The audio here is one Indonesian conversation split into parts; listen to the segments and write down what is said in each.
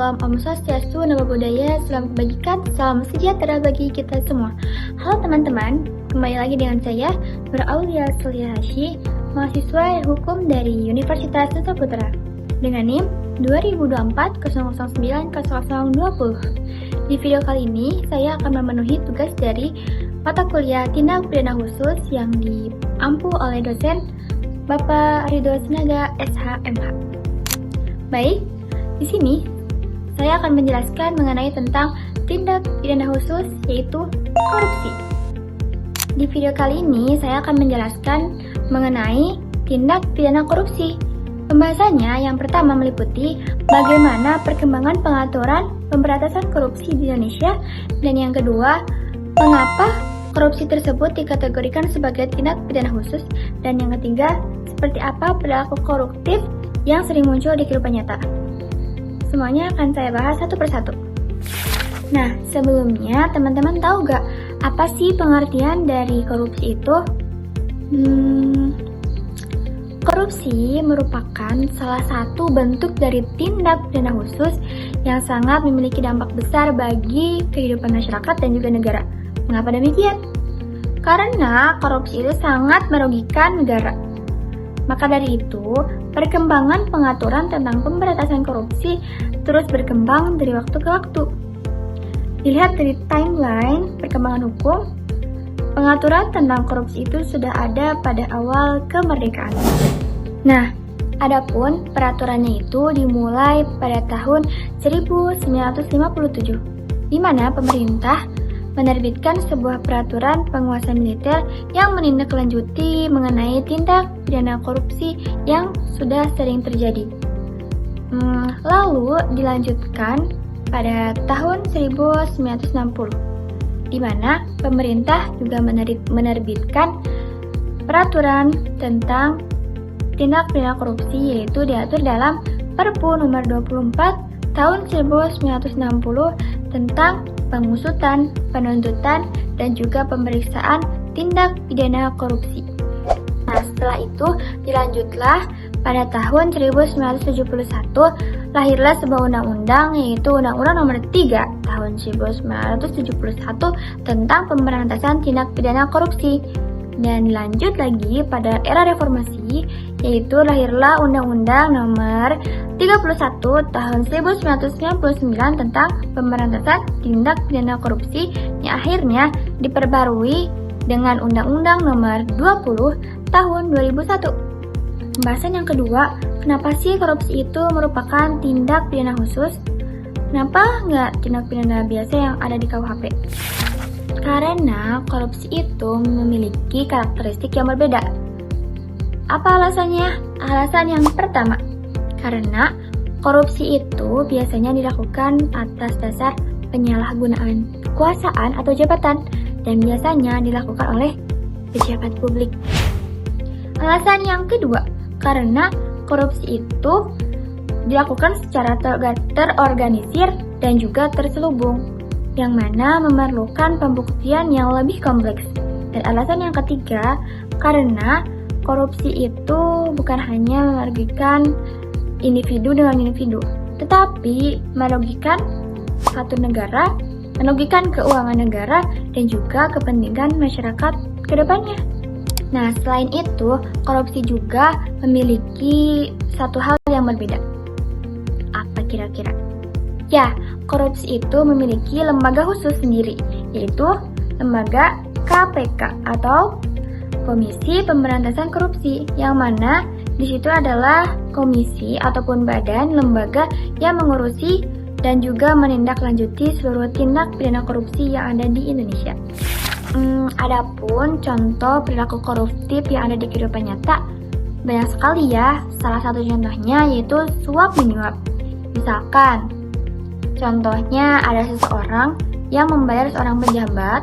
Salam Om Swastiastu, Namo Buddhaya, salam kebajikan, salam sejahtera bagi kita semua. Halo teman-teman, kembali lagi dengan saya, Nur Aulia Suliahashi, mahasiswa hukum dari Universitas Nusa Putra, dengan NIM 2024-009-0020. Di video kali ini, saya akan memenuhi tugas dari mata kuliah Tindak Pidana Khusus yang diampu oleh dosen Bapak Ridho Sinaga, SH.MH. Baik, di sini saya akan menjelaskan mengenai tentang tindak pidana khusus, yaitu korupsi. Di video kali ini saya akan menjelaskan mengenai tindak pidana korupsi. Pembahasannya yang pertama meliputi bagaimana perkembangan pengaturan pemberantasan korupsi di Indonesia, dan yang kedua, mengapa korupsi tersebut dikategorikan sebagai tindak pidana khusus, dan yang ketiga, seperti apa perilaku koruptif yang sering muncul di kehidupan nyata. Semuanya akan saya bahas satu persatu. Nah, sebelumnya teman-teman tahu gak apa sih pengertian dari korupsi itu? Korupsi merupakan salah satu bentuk dari tindak pidana khusus yang sangat memiliki dampak besar bagi kehidupan masyarakat dan juga negara. Mengapa demikian? Karena korupsi itu sangat merugikan negara. Maka dari itu, perkembangan pengaturan tentang pemberantasan korupsi terus berkembang dari waktu ke waktu. Dilihat dari timeline perkembangan hukum, pengaturan tentang korupsi itu sudah ada pada awal kemerdekaan. Nah, adapun peraturannya itu dimulai pada tahun 1957, di mana pemerintah menerbitkan sebuah peraturan penguasa militer yang menindaklanjuti mengenai tindak pidana korupsi yang sudah sering terjadi. Lalu dilanjutkan pada tahun 1960, di mana pemerintah juga menerbitkan peraturan tentang tindak pidana korupsi, yaitu diatur dalam Perpu nomor 24 tahun 1960 tentang pengusutan, penuntutan, dan juga pemeriksaan tindak pidana korupsi. Nah, setelah itu dilanjutlah pada tahun 1971 lahirlah sebuah undang-undang, yaitu Undang-Undang Nomor 3 tahun 1971 tentang pemberantasan tindak pidana korupsi. Dan lanjut lagi pada era reformasi, yaitu lahirlah Undang-Undang Nomor 31 tahun 1999 tentang pemberantasan tindak pidana korupsi yang akhirnya diperbarui dengan Undang-Undang Nomor 20 tahun 2001. Pembahasan yang kedua, kenapa sih korupsi itu merupakan tindak pidana khusus? Kenapa nggak tindak pidana biasa yang ada di KUHP? Karena korupsi itu memiliki karakteristik yang berbeda. Apa alasannya? Alasan yang pertama, karena korupsi itu biasanya dilakukan atas dasar penyalahgunaan kekuasaan atau jabatan, dan biasanya dilakukan oleh pejabat publik. Alasan yang kedua, karena korupsi itu dilakukan secara terorganisir dan juga terselubung, yang mana memerlukan pembuktian yang lebih kompleks. Dan alasan yang ketiga, karena korupsi itu bukan hanya merugikan individu dengan individu, tetapi merugikan satu negara, merugikan keuangan negara, dan juga kepentingan masyarakat ke depannya. Nah, selain itu, korupsi juga memiliki satu hal yang berbeda. Apa kira-kira? Ya, korupsi itu memiliki lembaga khusus sendiri, yaitu lembaga KPK atau Komisi Pemberantasan Korupsi, yang mana di situ adalah komisi ataupun badan lembaga yang mengurusi dan juga menindaklanjuti seluruh tindak pidana korupsi yang ada di Indonesia. Adapun contoh perilaku koruptif yang ada di kehidupan nyata banyak sekali ya. Salah satu contohnya yaitu suap menyuap. Misalkan, contohnya ada seseorang yang membayar seorang pejabat.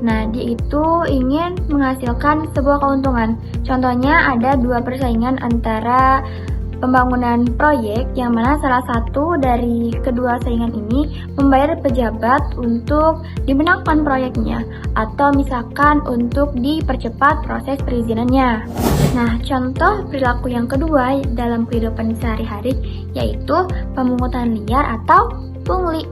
Nah, dia itu ingin menghasilkan sebuah keuntungan. Contohnya ada dua persaingan antara pembangunan proyek yang mana salah satu dari kedua saingan ini membayar pejabat untuk dimenangkan proyeknya atau misalkan untuk dipercepat proses perizinannya. Nah, contoh perilaku yang kedua dalam kehidupan sehari-hari yaitu pemungutan liar atau pungli.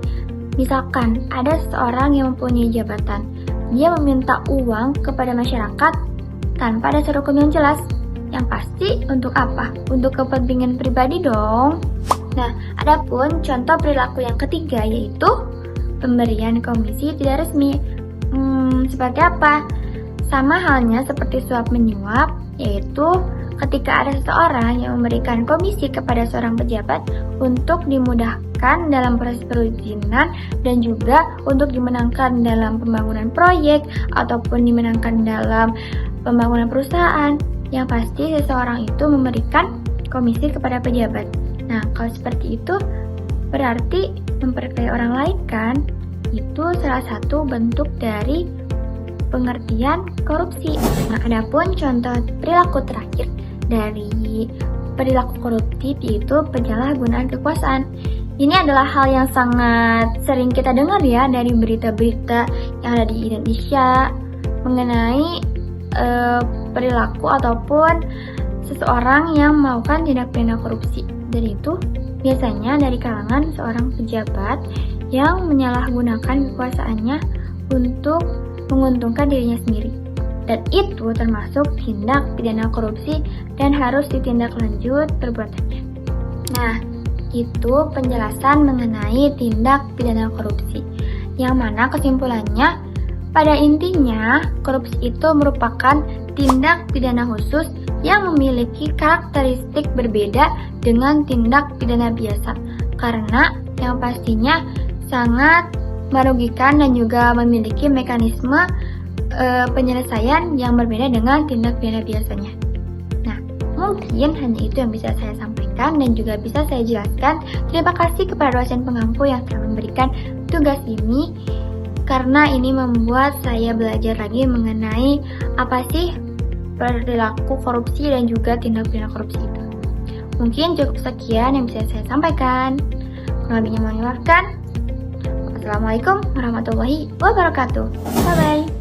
Misalkan ada seseorang yang mempunyai jabatan, dia meminta uang kepada masyarakat tanpa dasar hukum yang jelas. Yang pasti untuk apa? Untuk kepentingan pribadi dong. Nah, adapun contoh perilaku yang ketiga yaitu pemberian komisi tidak resmi. Seperti apa? Sama halnya seperti suap menyuap, yaitu ketika ada seseorang yang memberikan komisi kepada seorang pejabat untuk dimudahkan dalam proses perizinan dan juga untuk dimenangkan dalam pembangunan proyek ataupun dimenangkan dalam pembangunan perusahaan. Yang pasti seseorang itu memberikan komisi kepada pejabat. Nah, kalau seperti itu berarti memperkaya orang lain kan? Itu salah satu bentuk dari pengertian korupsi. Nah, adapun contoh perilaku terakhir dari perilaku koruptif yaitu penyalahgunaan kekuasaan. Ini adalah hal yang sangat sering kita dengar ya dari berita-berita yang ada di Indonesia mengenai perilaku ataupun seseorang yang melakukan tindak pidana korupsi. Dan itu biasanya dari kalangan seorang pejabat yang menyalahgunakan kekuasaannya untuk menguntungkan dirinya sendiri. Dan itu termasuk tindak pidana korupsi dan harus ditindaklanjut perbuatannya. Nah, itu penjelasan mengenai tindak pidana korupsi. Yang mana kesimpulannya, pada intinya, korupsi itu merupakan tindak pidana khusus yang memiliki karakteristik berbeda dengan tindak pidana biasa. Karena yang pastinya sangat merugikan dan juga memiliki mekanisme penyelesaian yang berbeda dengan tindak pidana biasanya. Nah, mungkin hanya itu yang bisa saya sampaikan dan juga bisa saya jelaskan. Terima kasih kepada dosen pengampu yang telah memberikan tugas ini, karena ini membuat saya belajar lagi mengenai apa sih perilaku korupsi dan juga tindak pidana korupsi itu. Mungkin cukup sekian yang bisa saya sampaikan. Kurang lebihnya mohon dimaafkan. Wassalamualaikum warahmatullahi wabarakatuh. Bye-bye.